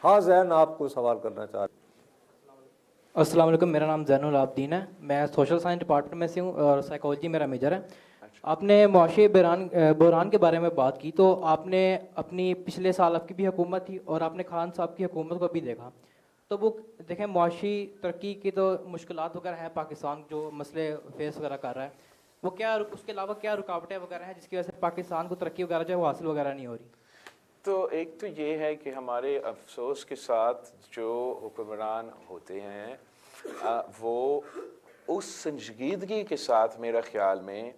ہاں زین، آپ کو سوال کرنا چاہ رہے ہیں؟ السلام علیکم، میرا نام زین العابدین ہے، میں سوشل سائنس ڈپارٹمنٹ میں سے ہوں اور سائیکالوجی میرا میجر ہے۔ آپ نے معاشی بحران کے بارے میں بات کی، تو آپ نے اپنی پچھلے سال آپ کی بھی حکومت تھی اور آپ نے خان صاحب کی حکومت کو بھی دیکھا، تو وہ دیکھیں معاشی ترقی کی تو مشکلات وغیرہ ہے، پاکستان جو مسئلے فیس وغیرہ کر رہا ہے، وہ کیا اس کے علاوہ کیا رکاوٹیں وغیرہ ہیں جس کی وجہ سے پاکستان کو ترقی وغیرہ جو ہے وہ حاصل وغیرہ نہیں ہو رہی؟ تو ایک تو یہ ہے کہ ہمارے افسوس کے ساتھ جو حکمران ہوتے ہیں وہ اس سنجیدگی کے ساتھ میرا خیال میں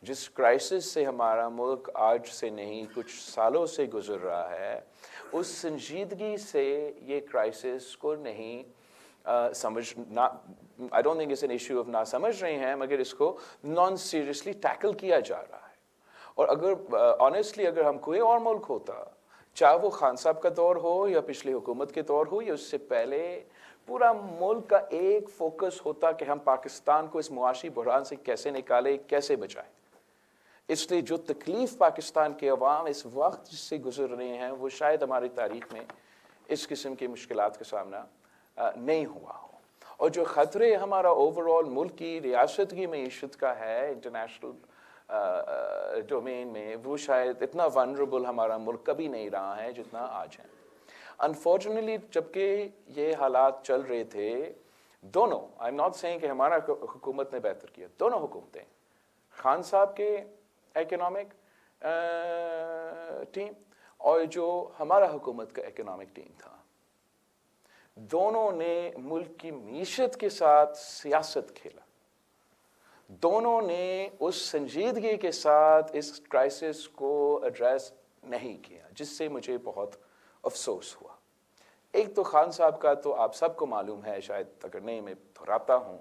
جس کرائسس سے ہمارا ملک آج سے نہیں کچھ سالوں سے گزر رہا ہے، اس سنجیدگی سے یہ کرائسس کو نہیں سمجھنا، I don't think it's an issue of نہ سمجھ رہے ہیں، مگر اس کو نان سیریسلی ٹیکل کیا جا رہا ہے۔ اور اگر آنیسٹلی اگر ہم کوئی اور ملک ہوتا، چاہے وہ خان صاحب کا دور ہو یا پچھلی حکومت کے دور ہو یا اس سے پہلے، پورا ملک کا ایک فوکس ہوتا کہ ہم پاکستان کو اس معاشی بحران سے کیسے نکالیں، کیسے بچائیں۔ اس لیے جو تکلیف پاکستان کے عوام اس وقت جس سے گزر رہے ہیں، وہ شاید ہماری تاریخ میں اس قسم کی مشکلات کا سامنا نہیں ہوا ہو۔ اور جو خطرے ہمارا اوور آل ملک کی ریاست کی معیشت کا ہے انٹرنیشنل ڈومین میں، وہ شاید اتنا ونربل ہمارا ملک کبھی نہیں رہا ہے جتنا آج ہے۔ انفارچونیٹلی جبکہ یہ حالات چل رہے تھے، دونوں، آئی ایم ناٹ سیئنگ کہ ہمارا حکومت نے بہتر کیا، دونوں حکومتیں، خان صاحب کے اکنامک ٹیم اور جو ہمارا حکومت کا اکنامک ٹیم تھا، دونوں نے ملک کی معیشت کے ساتھ سیاست کھیلا، دونوں نے اس سنجیدگی کے ساتھ اس کرائسس کو ایڈریس نہیں کیا، جس سے مجھے بہت افسوس ہوا۔ ایک تو خان صاحب کا تو آپ سب کو معلوم ہے، شاید اگر نہیں میں دہراتا ہوں،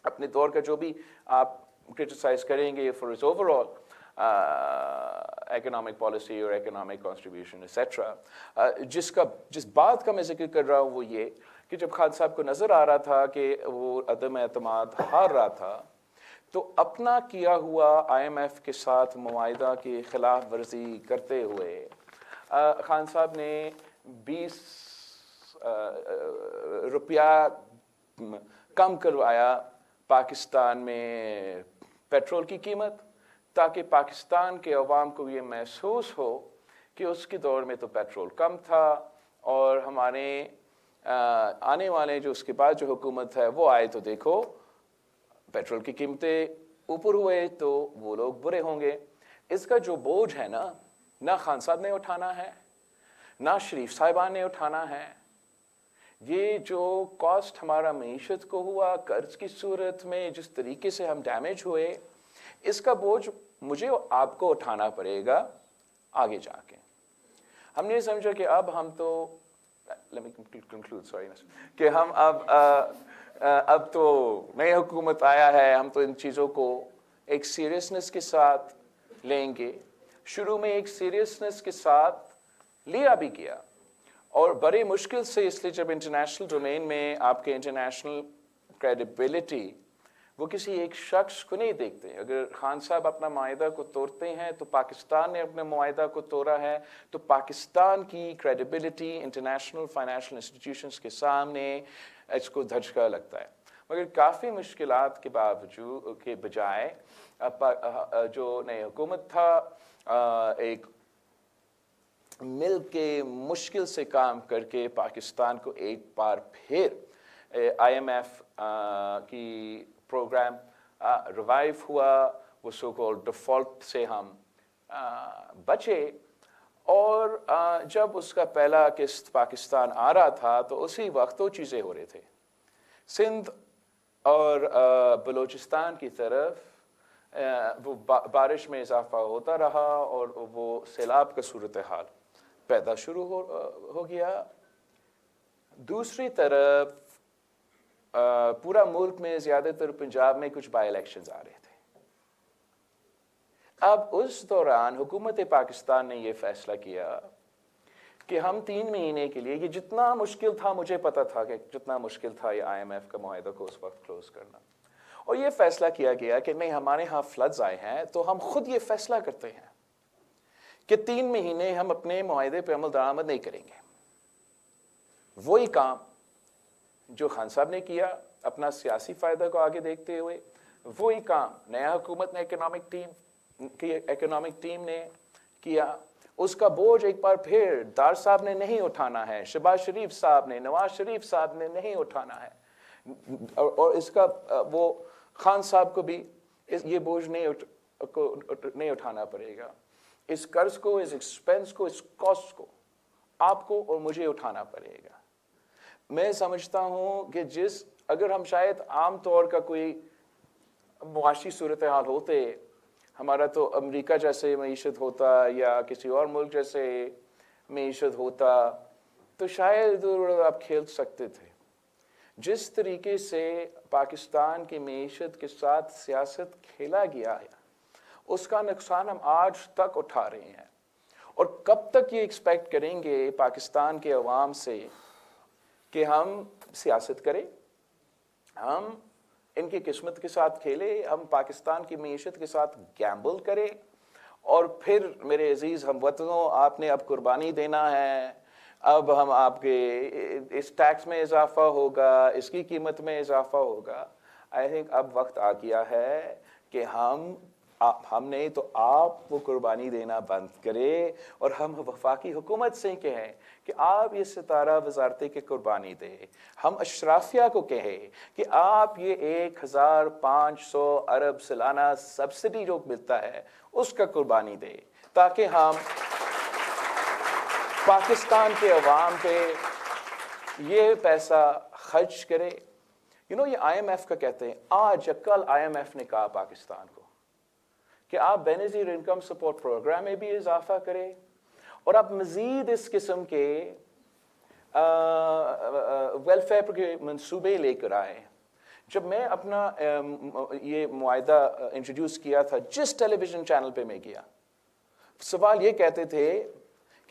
اپنے دور کا جو بھی آپ کرٹیسائز کریں گے for its over all economic policy اور اکنامک کنٹریبیوشن ایٹسٹرا، جس بات کا میں ذکر کر رہا ہوں وہ یہ کہ جب خان صاحب کو نظر آ رہا تھا کہ وہ عدم اعتماد ہار رہا تھا، تو اپنا کیا ہوا آئی ایم ایف کے ساتھ معاہدہ کی خلاف ورزی کرتے ہوئے خان صاحب نے 20 روپیہ کم کروایا پاکستان میں پیٹرول کی قیمت، تاکہ پاکستان کے عوام کو یہ محسوس ہو کہ اس کے دور میں تو پیٹرول کم تھا، اور ہمارے آنے والے جو اس کے بعد جو حکومت ہے وہ آئے تو دیکھو پیٹرول کی قیمتیں اوپر ہوئے تو وہ لوگ برے ہوں گے۔ اس کا جو بوجھ ہے نہ خان صاحب نے اٹھانا ہے، نہ شریف صاحبان نے اٹھانا ہے۔ یہ جو کاسٹ ہمارا معیشت کو ہوا قرض کی صورت میں، جس طریقے سے ہم ڈیمیج ہوئے، اس کا بوجھ مجھے آپ کو اٹھانا پڑے گا آگے جا کے۔ ہم نے سمجھا کہ اب ہم تو کہ ہم اب تو نئی حکومت آیا ہے، ہم تو ان چیزوں کو ایک سیریسنس کے ساتھ لیں گے۔ شروع میں ایک سیریسنس کے ساتھ لیا بھی گیا، اور بڑے مشکل سے، اس لیے جب انٹرنیشنل ڈومین میں آپ کے انٹرنیشنل کریڈیبلٹی وہ کسی ایک شخص کو نہیں دیکھتے۔ اگر خان صاحب اپنا معاہدہ کو توڑتے ہیں تو پاکستان نے اپنے معاہدہ کو توڑا ہے، تو پاکستان کی کریڈیبلٹی انٹرنیشنل فائنینشیل انسٹیٹیوشنز کے سامنے اس کو دھچکا لگتا ہے۔ مگر کافی مشکلات کے باوجود کے بجائے جو نئی حکومت تھا، ایک مل کے مشکل سے کام کر کے پاکستان کو ایک بار پھر آئی ایم ایف کی پروگرام ریوائیو ہوا، وہ سو کال ڈیفالٹ سے ہم بچے۔ اور جب اس کا پہلا قسط پاکستان آ رہا تھا تو اسی وقت دو چیزیں ہو رہے تھے، سندھ اور بلوچستان کی طرف وہ بارش میں اضافہ ہوتا رہا اور وہ سیلاب کا صورتحال پیدا شروع ہو گیا۔ دوسری طرف پورا ملک میں، زیادہ تر پنجاب میں کچھ بائی الیکشنز آ رہے تھے۔ اب اس دوران حکومت پاکستان نے یہ فیصلہ کیا کہ ہم 3 مہینے کے لیے، یہ جتنا مشکل تھا، مجھے پتا تھا کہ جتنا مشکل تھا یہ آئی ایم ایف کا معاہدہ کو اس وقت کلوز کرنا، اور یہ فیصلہ کیا گیا کہ نہیں، ہمارے ہاں فلڈز آئے ہیں تو ہم خود یہ فیصلہ کرتے ہیں کہ 3 مہینے ہم اپنے معاہدے پہ عمل درآمد نہیں کریں گے۔ वही काम जो खान साहब ने किया अपना सियासी फ़ायदा को आगे देखते हुए, वही काम नया हुकूमत ने इकोनॉमिक टीम ने किया। उसका बोझ एक बार फिर दार साहब ने नहीं उठाना है, शहबाज शरीफ साहब ने, नवाज शरीफ साहब ने नहीं उठाना है, और इसका वो खान साहब को भी ये बोझ नहीं उठाना पड़ेगा। इस कर्ज को, इस एक्सपेंस को, इस कॉस्ट को आपको और मुझे उठाना पड़ेगा। मैं समझता हूँ कि अगर हम शायद आम तौर का कोई मुआशी सूरत हाल होते, हमारा तो अमेरिका जैसे मईशत होता या किसी और मुल्क जैसे मईशत होता, तो शायद आप खेल सकते थे। जिस तरीके से पाकिस्तान की मईशत के साथ सियासत खेला गया है, उसका नुकसान हम आज तक उठा रहे हैं। और कब तक ये एक्सपेक्ट करेंगे पाकिस्तान के अवाम से कि हम सियासत करें, हम इनकी किस्मत के साथ खेले, हम पाकिस्तान की मईशत के साथ गैम्बल करें, और फिर मेरे अजीज़ हमवतनों, आपने अब कुर्बानी देना है, अब हम आपके इस टैक्स में इजाफा होगा, इसकी कीमत में इजाफा होगा। आई थिंक अब वक्त आ गया है कि हमने तो आप वो कुर्बानी देना बंद करें, और हम वफाकी हुकूमत से कहें कि आप ये सितारा वजारती की कुर्बानी दें। हम अशराफिया को कहें कि आप ये 1500 अरब सालाना सब्सिडी जो मिलता है उसका कुर्बानी दें, ताकि हम पाकिस्तान के अवाम पे ये पैसा खर्च करें। ये IMF का कहते हैं, आज या कल IMF ने कहा पाकिस्तान को कि आप बेनज़ीर इनकम सपोर्ट प्रोग्राम में भी इजाफा करें, और आप मज़ीद इस किस्म के वेलफेयर के मंसूबे लेकर आए। जब मैं अपना ये मुआहिदा इंट्रोड्यूस किया था, जिस टेलीविज़न चैनल पे मैं किया, सवाल ये कहते थे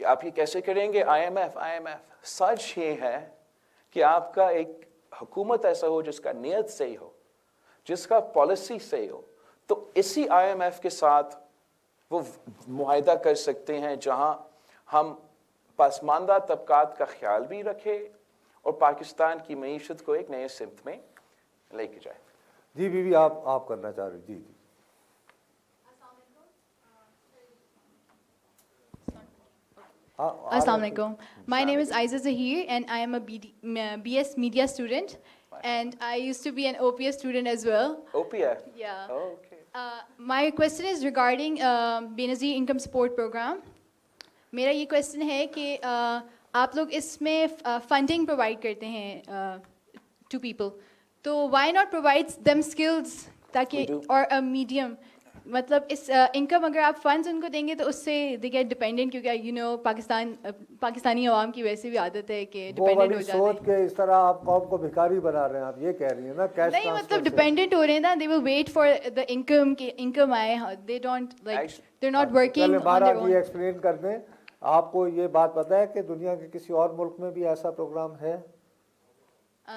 कि आप ये कैसे करेंगे IMF। सच ये है कि आपका एक हुकूमत ऐसा हो जिसका नीयत सही हो, जिसका पॉलिसी सही हो, तो इसी IMF के साथ वो मुआहिदा कर सकते हैं जहां हम पसमानदा तबकात का ख्याल भी रखें और पाकिस्तान की मईशत को एक नए सिमत में लेके जाए। जी बीवी, आप करना चाह रहे? जी। Assalamualaikum. My name is Aiza Zahir and I am a BS Media student, and I used to be an OPS student as well. OPS? Yeah. Oh, okay. My question is regarding Benazir Income Support Program. मेरा ये question है कि आप लोग इसमें funding provide करते हैं to people, तो why not provide them skills, ताकि और अ मीडियम, मतलब इस इनकम अगर आप फंड्स उनको देंगे तो उससे दे गेट डिपेंडेंट, क्योंकि पाकिस्तानी अवाम की वैसे भी आदत है कि डिपेंडेंट हो जाते हैं। सोच के इस तरह आप कौम को भिखारी बना रहे हैं, आप ये कह रही हैं ना? कैश नहीं, मतलब डिपेंडेंट हो रहे हैं ना, they will wait for the income कि इनकम आए, they don't like, they are not working on their own. Explain कर दें। आपको ये बात पता है कि दुनिया के किसी और मुल्क में भी ऐसा प्रोग्राम है?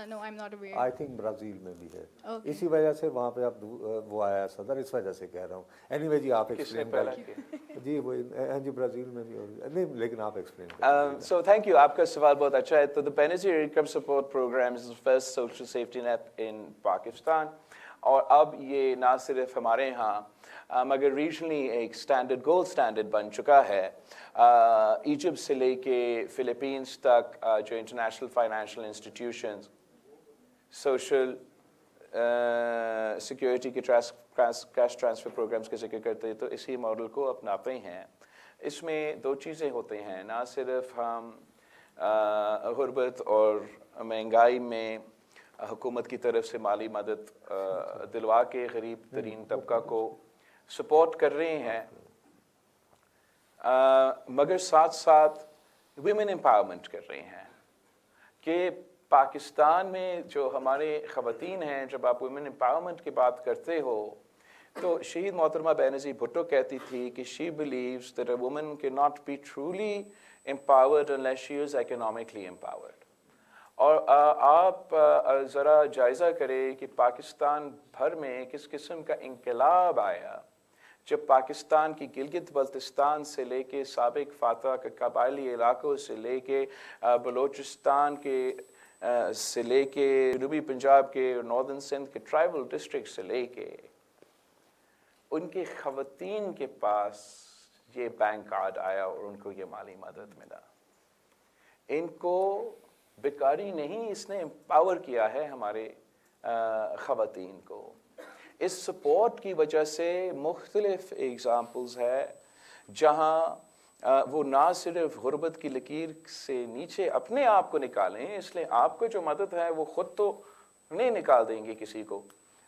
No, I'm not aware. I think Brazil में भी है। Okay. इसी वजह से वहाँ पे अब वो आया सदर, इस वजह से कह रहा हूँ। एनीवे जी, आप एक्सप्लेन करें। जी वो जी ब्राज़ील में भी नहीं, लेकिन आप एक्सप्लेन करें। So thank you, आपका सवाल बहुत अच्छा है। तो the Benazir Income Support Program is the first social safety net in Pakistan, और अब ये ना सिर्फ हमारे यहाँ मगर रीजनली एक स्टैंडर्ड, गोल्ड स्टैंडर्ड बन चुका है। इजिप्ट से लेके फिलीपींस तक जो international financial institutions social security के कैश ट्रांसफ़र प्रोग्राम्स के जिक्र करते हैं, तो इसी मॉडल को अपनाते हैं। इसमें दो चीज़ें होती हैं, ना सिर्फ हम गुर्बत और महंगाई में हुकूमत की तरफ से माली मदद दिलवा के गरीब तरीन तबका को सपोर्ट कर रहे हैं, मगर साथ साथ विमेन एम्पावरमेंट कर रहे हैं कि पाकिस्तान में जो हमारे ख़वातीन हैं, जब आप वुमेन एम्पावरमेंट की बात करते हो तो शहीद मोहतरमा बेनज़ीर भुट्टो कहती थी कि she believes that a woman can not be truly empowered unless she is economically empowered. और आप ज़रा जायज़ा करें कि पाकिस्तान भर में किस किस्म का इंकलाब आया जब पाकिस्तान की गिलगित बल्तिस्तान से लेके साबिक फातह के कबायली इलाकों से लेके बलूचिस्तान के से लेके जनूबी पंजाब के नॉर्दर्न सिंध के ट्राइबल डिस्ट्रिक्ट से लेके उनके ख़वातीन के पास ये बैंक कार्ड आया और उनको ये माली मदद मिला। इनको बेकारी नहीं, इसने एम्पावर किया है हमारे ख़वातीन को। इस सपोर्ट की वजह से मुख्तलिफ एग्ज़ाम्पल्स है जहाँ वो ना सिर्फ गुर्बत की लकीर से नीचे अपने आप को निकालें, इसलिए आपको जो मदद है वो ख़ुद तो नहीं निकाल देंगे किसी को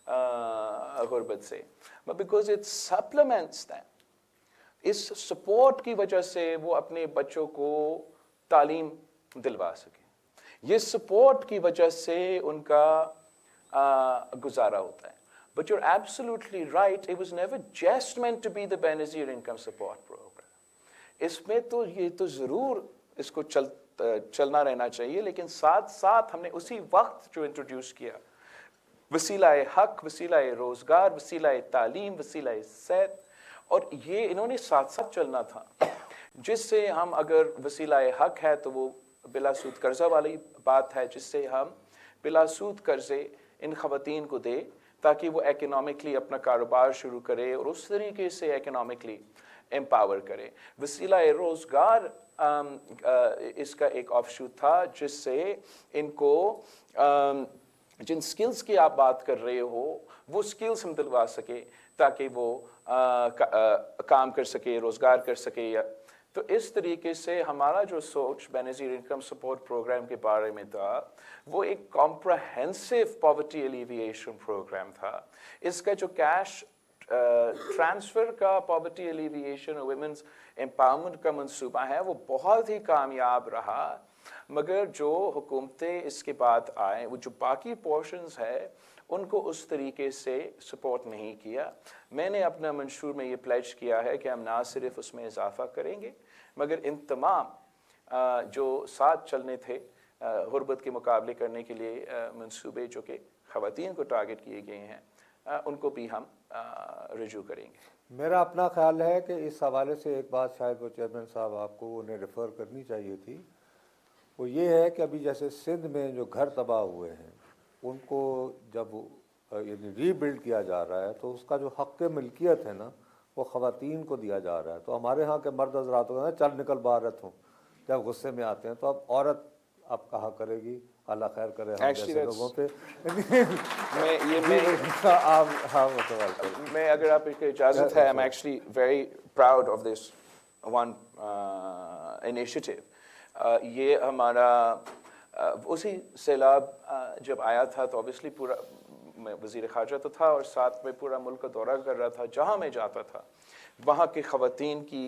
गुर्बत से, but because it supplements them। इस सपोर्ट की वजह से वो अपने बच्चों को तालीम दिलवा सके, ये सपोर्ट की वजह से उनका गुजारा होता है। But you're absolutely right, it was never just meant to be the Benazir Income Support Program। इसमें तो ये तो ज़रूर इसको चलना रहना चाहिए, लेकिन साथ साथ हमने उसी वक्त जो इंट्रोड्यूस किया वसीलाए हक, वसीलाए रोज़गार, वसीलाए तालीम, वसीलाए सेहत, और ये इन्होंने साथ साथ चलना था, जिससे हम अगर वसीलाए हक है तो वो बिलासूद कर्जा वाली बात है, जिससे हम बिलासूद कर्जे इन ख़वातीन को दे ताकि वो इकोनॉमिकली अपना कारोबार शुरू करे और उस तरीके से इकोनॉमिकली एम्पावर करे। वसीलाए रोज़गार इसका एक ऑफशूट था जिससे इनको जिन स्किल्स की आप बात कर रहे हो वो स्किल्स हम दिलवा सके ताकि वो काम कर सके, रोज़गार कर सके। या तो इस तरीके से हमारा जो सोच बेनज़ीर इनकम सपोर्ट प्रोग्राम के बारे में था वो एक कॉम्प्रहेंसिव पॉवर्टी एलिविएशन प्रोग्राम था। इसका जो कैश ट्रांसफ़र का पॉवर्टी एलिविएशन और वुमेन्स एम्पावरमेंट का मंसूबा है वो बहुत ही कामयाब रहा, मगर जो हुकूमतें इसके बाद आए वो जो बाकी पोर्शंस है उनको उस तरीके से सपोर्ट नहीं किया। मैंने अपना मंशूर में ये प्लेज किया है कि हम ना सिर्फ उसमें इजाफा करेंगे मगर इन तमाम जो साथ चलने थे गुर्बत के मुकाबले करने के लिए मंसूबे जो कि ख़वातीन को टारगेट किए गए हैं उनको भी हम रजू करेंगे। मेरा अपना ख्याल है कि इस हवाले से एक बात शायद वो चेयरमैन साहब आपको उन्हें रेफ़र करनी चाहिए थी, वो ये है कि अभी जैसे सिंध में जो घर तबाह हुए हैं उनको जब यानी रीबिल्ड किया जा रहा है तो उसका जो हक़ मिल्कियत है ना वो ख़वातीन को दिया जा रहा है। तो हमारे यहाँ के मर्द हज़रात को ना चल निकल बाहर हों जब गुस्से में आते हैं तो अब औरत अब कहा करेगी, अल्लाह खैर करे हम जैसे लोगों पे। मैं अगर आप इसकी इजाज़त है, I'm actually very proud of this one initiative। ये हमारा उसी सैलाब जब आया था तो ऑब्वियसली पूरा मैं वज़ीर ख़ारजा तो था और साथ में पूरा मुल्क का दौरा कर रहा था। जहाँ मैं जाता था वहाँ के ख़वातीन की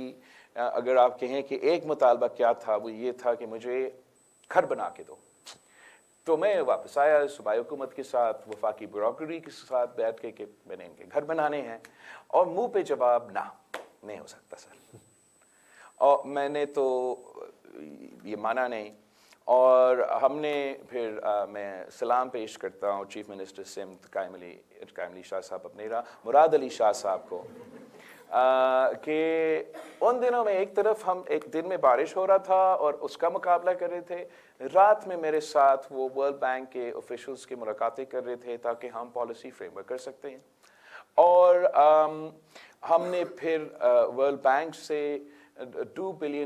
अगर आप कहें कि एक मुतालबा क्या था वो ये था कि मुझे घर बना के दो। तो मैं वापस आया सूबाई हुकूमत के साथ वफाकी ब्यूरोक्रेसी के साथ बैठ के मैंने इनके घर बनाने हैं और मुंह पे जवाब ना नहीं हो सकता सर, और मैंने तो ये माना नहीं। और हमने फिर मैं सलाम पेश करता हूँ चीफ मिनिस्टर सिंध कायम अली शाह साहब अपने मुराद अली शाह साहब को कि उन दिनों में एक तरफ हम एक दिन में बारिश हो रहा था और उसका मुकाबला कर रहे थे, रात में मेरे साथ वो वर्ल्ड बैंक के ऑफिशियल्स की मुलाकातें कर रहे थे ताकि हम पॉलिसी फ्रेमवर्क कर सकते हैं। और हमने फिर वर्ल्ड बैंक से 2 बिलियन